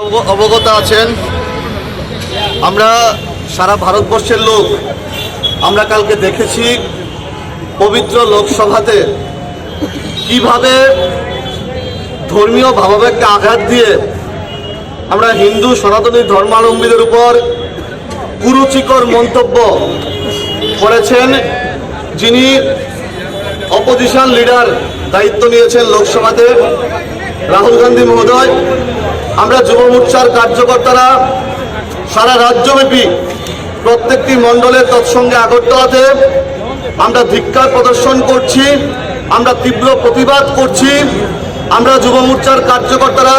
অবগত আছেন, আমরা সারা ভারতবর্ষের লোক আমরা কালকে দেখেছি পবিত্র লোকসভাতে কিভাবে ধর্মীয় ভাবাবেগকে আঘাত দিয়ে আমরা হিন্দু সনাতনী ধর্মাবলম্বীদের উপর কুরুচিকর মন্তব্য করেছেন যিনি অপোজিশন লিডার দায়িত্ব নিয়েছেন লোকসভাতে, রাহুল গান্ধী মহোদয়। আমরা যুব মোর্চার কার্যকর্তারা সারা রাজ্যব্যাপী প্রত্যেকটি মণ্ডলের তৎসঙ্গে আগরতলাতে আমরা ধিক্কার প্রদর্শন করছি, আমরা তীব্র প্রতিবাদ করছি। আমরা যুব মোর্চার কার্যকর্তারা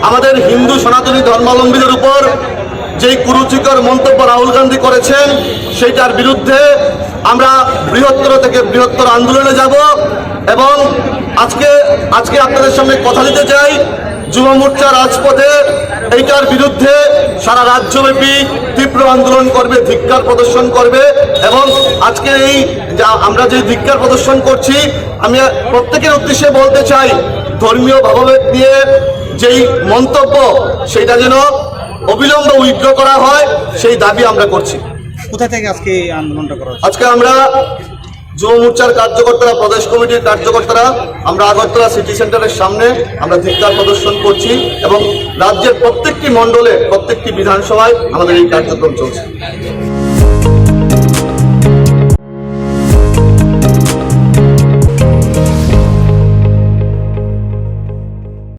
আমাদের হিন্দু সনাতনী ধর্মাবলম্বীদের উপর যেই কুরুচিকর মন্তব্য রাহুল গান্ধী করেছেন সেইটার বিরুদ্ধে আমরা বৃহত্তর থেকে বৃহত্তর আন্দোলনে যাব এবং আজকে আপনাদের সামনে কথা দিতে চাই, যুব মোর্চা রাজপথে এইটার বিরুদ্ধে সারা রাজ্যব্যাপী তীব্র আন্দোলন করবে, ধিক্কার প্রদর্শন করবে। এবং আজকে আমরা যে ধিক্কার প্রদর্শন করছি, আমি প্রত্যেকের উদ্দেশ্যে বলতে চাই, ধর্মীয় ভাবাবেগ নিয়ে যেই মন্তব্য সেইটা যেন অবিলম্বে উইথড্র করা হয়, সেই দাবি আমরা করছি। কোথা থেকে আজকে এই আন্দোলনটা করা হচ্ছে? আজকে আমরা যুব মোর্চার কার্যকর্তারা, প্রদেশ কমিটির কার্যকর্তারা আমরা আগরতলা সিটি সেন্টারের সামনে আমরা ধিক্কার প্রদর্শন করছি এবং রাজ্যের প্রত্যেকটি মণ্ডলে, প্রত্যেকটি বিধানসভায় আমাদের এই কার্যক্রম চলছে।